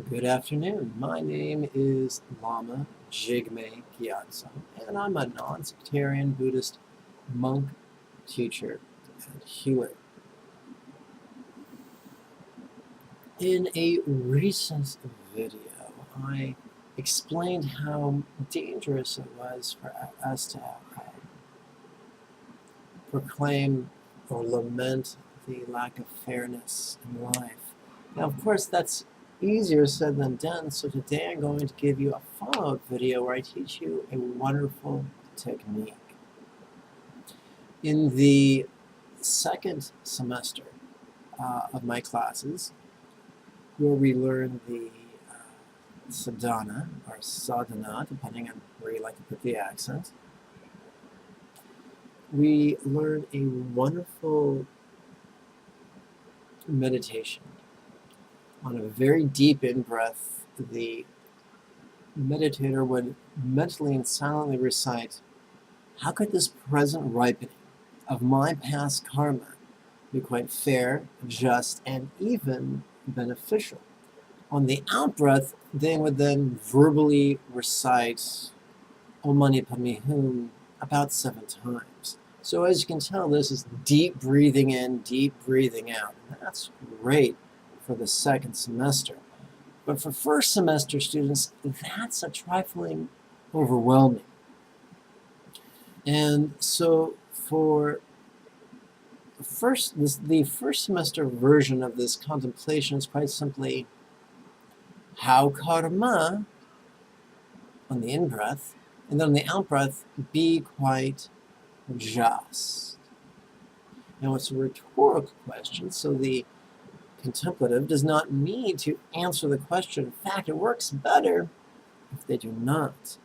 Good afternoon. My name is Lama Jigme, and I'm a non-sectarian Buddhist monk teacher at Hewitt. In a recent video, I explained how dangerous it was for us to proclaim or lament the lack of fairness in life. Now, of course, that's easier said than done, so today I'm going to give you a follow-up video where I teach you a wonderful technique. In the second semester of my classes, where we learn the sadhana, or sadhana, depending on where you like to put the accent, we learn a wonderful meditation. On a very deep in-breath, the meditator would mentally and silently recite, how could this present ripening of my past karma be quite fair, just, and even beneficial? On the out-breath, they would then verbally recite Om Mani Padme Hum about 7 times. So as you can tell, this is deep breathing in, deep breathing out. And that's great for the second semester. But for first semester students, that's a trifling overwhelming. And so for the first semester version of this contemplation is quite simply how karma on the in-breath, and then on the out-breath, be quite just. Now it's a rhetorical question, so the contemplative does not need to answer the question. In fact, it works better if they do not.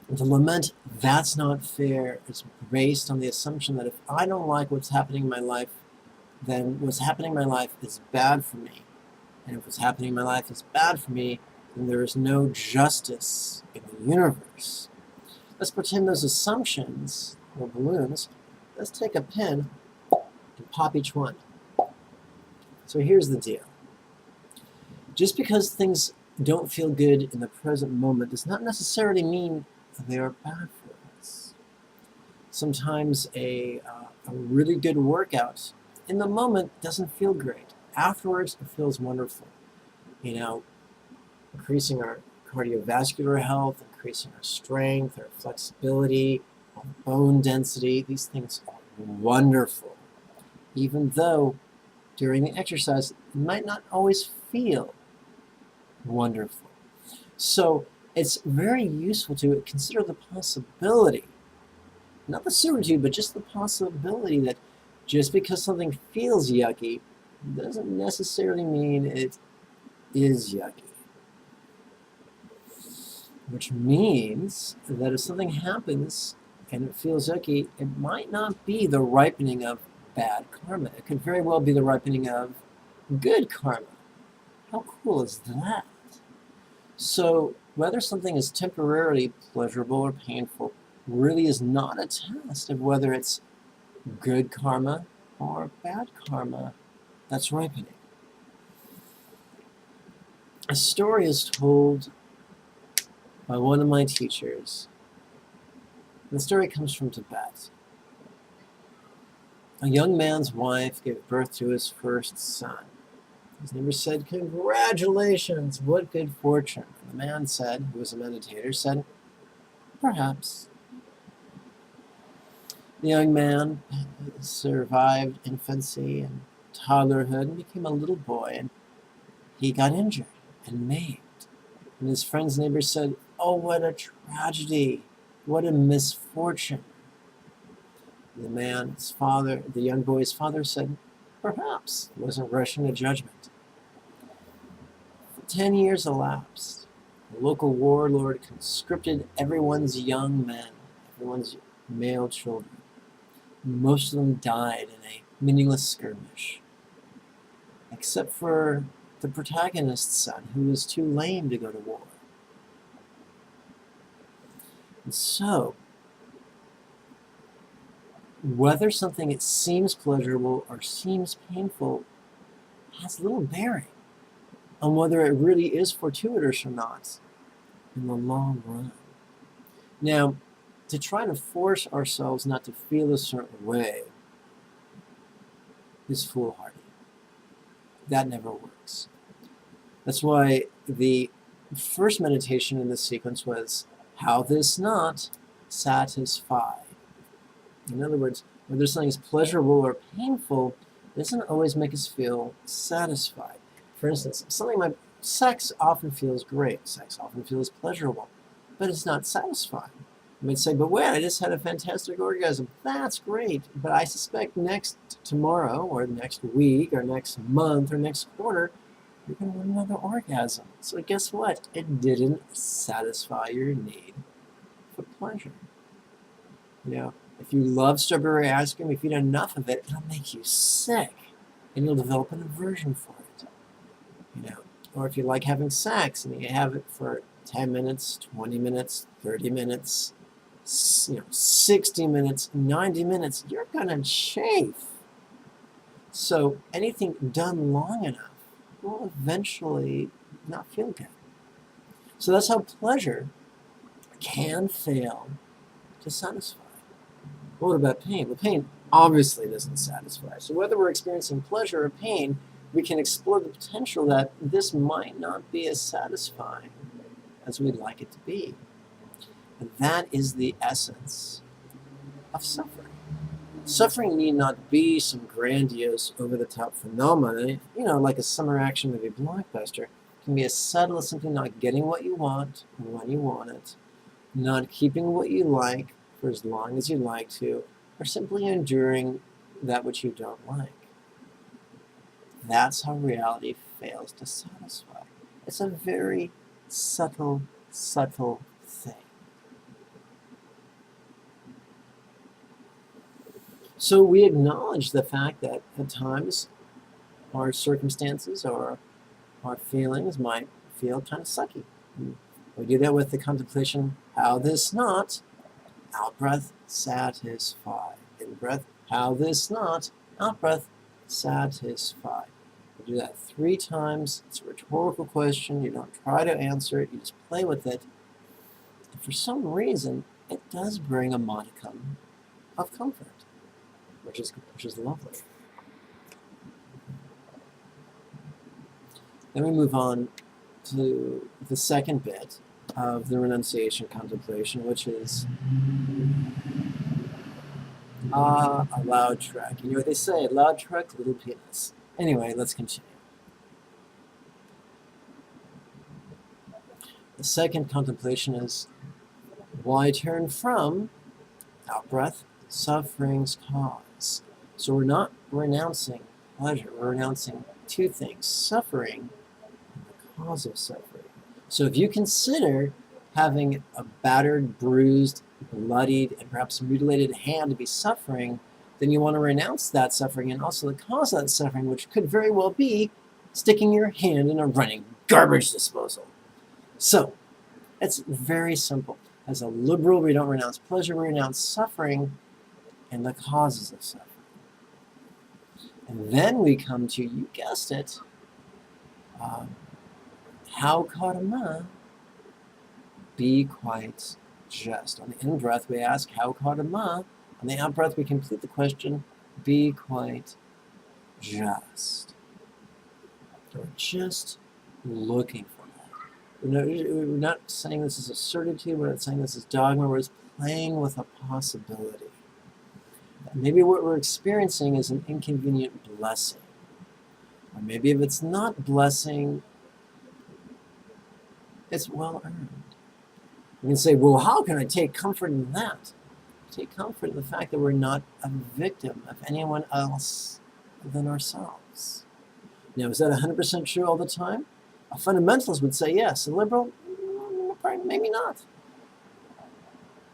And to lament, that's not fair, is based on the assumption that if I don't like what's happening in my life, then what's happening in my life is bad for me. And if what's happening in my life is bad for me, then there is no justice in the universe. Let's pretend those assumptions were balloons. Let's take a pin and pop each one. So here's the deal. Just because things don't feel good in the present moment does not necessarily mean they are bad for us. Sometimes a really good workout in the moment doesn't feel great. Afterwards, it feels wonderful. You know, increasing our cardiovascular health, increasing our strength, our flexibility, our bone density, these things are wonderful. Even though during the exercise, it might not always feel wonderful. So it's very useful to consider the possibility, not the certitude, but just the possibility that just because something feels yucky doesn't necessarily mean it is yucky. Which means that if something happens and it feels yucky, it might not be the ripening of bad karma. It could very well be the ripening of good karma. How cool is that? So whether something is temporarily pleasurable or painful really is not a test of whether it's good karma or bad karma that's ripening. A story is told by one of my teachers. The story comes from Tibet. A young man's wife gave birth to his first son. His neighbor said, "Congratulations, what good fortune." And the man said, who was a meditator, said, "Perhaps." The young man survived infancy and toddlerhood and became a little boy, and he got injured and maimed. And his friend's neighbor said, "Oh, what a tragedy, what a misfortune." The young boy's father said, "Perhaps," he wasn't rushing to judgment. 10 years elapsed. The local warlord conscripted everyone's young men, everyone's male children. Most of them died in a meaningless skirmish, except for the protagonist's son, who was too lame to go to war. And so, whether something seems pleasurable or seems painful has little bearing on whether it really is fortuitous or not in the long run. Now, to try to force ourselves not to feel a certain way is foolhardy. That never works. That's why the first meditation in this sequence was, how this not satisfy. In other words, whether something is pleasurable or painful doesn't always make us feel satisfied. For instance, something like sex often feels great, sex often feels pleasurable, but it's not satisfying. You might say, but wait, I just had a fantastic orgasm. That's great, but I suspect tomorrow or next week or next month or next quarter, you're going to have another orgasm. So guess what? It didn't satisfy your need for pleasure. You know, if you love strawberry ice cream, if you eat enough of it, it'll make you sick, and you'll develop an aversion for it. You know, or if you like having sex and you have it for 10 minutes, 20 minutes, 30 minutes, 60 minutes, 90 minutes, you're gonna chafe. So anything done long enough will eventually not feel good. So that's how pleasure can fail to satisfy. What about pain? Well, pain obviously doesn't satisfy. So whether we're experiencing pleasure or pain, we can explore the potential that this might not be as satisfying as we'd like it to be. And that is the essence of suffering. Suffering need not be some grandiose, over-the-top phenomenon, like a summer action movie blockbuster. It can be as subtle as simply not getting what you want when you want it, not keeping what you like for as long as you like to, or simply enduring that which you don't like. That's how reality fails to satisfy. It's a very subtle thing. So we acknowledge the fact that at times our circumstances or our feelings might feel kind of sucky. We do that with the contemplation, how this not, out breath, satisfy. In breath, how this not, out breath, satisfy. We do that 3 times. It's a rhetorical question. You don't try to answer it. You just play with it. And for some reason, it does bring a modicum of comfort, which is lovely. Then we move on to the second bit of the renunciation contemplation, which is a loud trek. You know what they say, loud trek, little penis. Anyway, let's continue. The second contemplation is, why turn from, out breath, suffering's cause. So we're not renouncing pleasure, we're renouncing 2 things, suffering and the cause of suffering. So if you consider having a battered, bruised, bloodied, and perhaps mutilated hand to be suffering, then you want to renounce that suffering and also the cause of that suffering, which could very well be sticking your hand in a running garbage disposal. So it's very simple. As a liberal, we don't renounce pleasure, we renounce suffering and the causes of suffering. And then we come to, you guessed it, how karma be quite just. On the in-breath, we ask, how karma. On the out-breath, we complete the question, be quite just. So we're just looking for that. We're not saying this is a certitude, we're not saying this is dogma, we're just playing with a possibility. Maybe what we're experiencing is an inconvenient blessing. Or maybe if it's not blessing, it's well earned. You can say, well, how can I take comfort in that? Take comfort in the fact that we're not a victim of anyone else than ourselves. Now, is that 100% true all the time? A fundamentalist would say yes. A liberal, maybe not.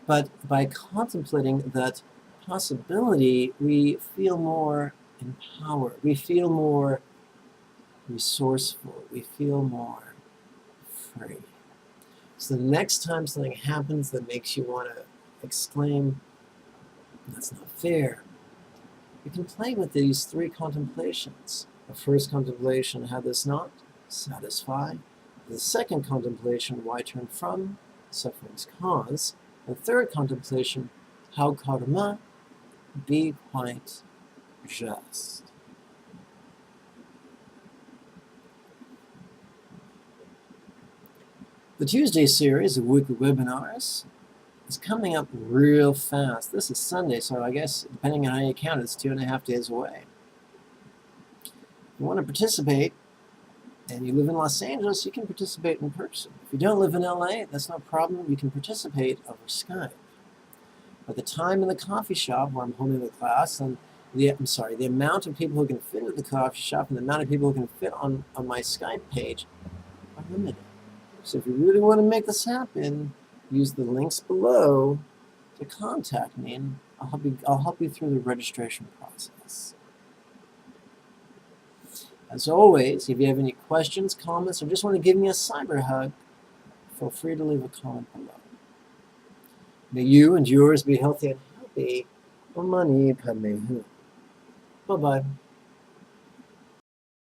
But by contemplating that possibility, we feel more empowered. We feel more resourceful. We feel more free. So the next time something happens that makes you want to exclaim, that's not fair, you can play with these 3 contemplations. The first contemplation, how this not satisfy. The second contemplation, why turn from suffering's cause. The third contemplation, how karma be quite just. The Tuesday series of weekly webinars is coming up real fast. This is Sunday, so I guess depending on how you count, it's 2.5 days away. If you want to participate and you live in Los Angeles, you can participate in person. If you don't live in LA, that's no problem. You can participate over Skype. But the time in the coffee shop where I'm holding the class and the amount of people who can fit at the coffee shop and the amount of people who can fit on my Skype page are limited. So if you really want to make this happen, use the links below to contact me, and I'll help you through the registration process. As always, if you have any questions, comments, or just want to give me a cyber hug, feel free to leave a comment below. May you and yours be healthy and happy. Om Mani Padme Hum. Bye-bye.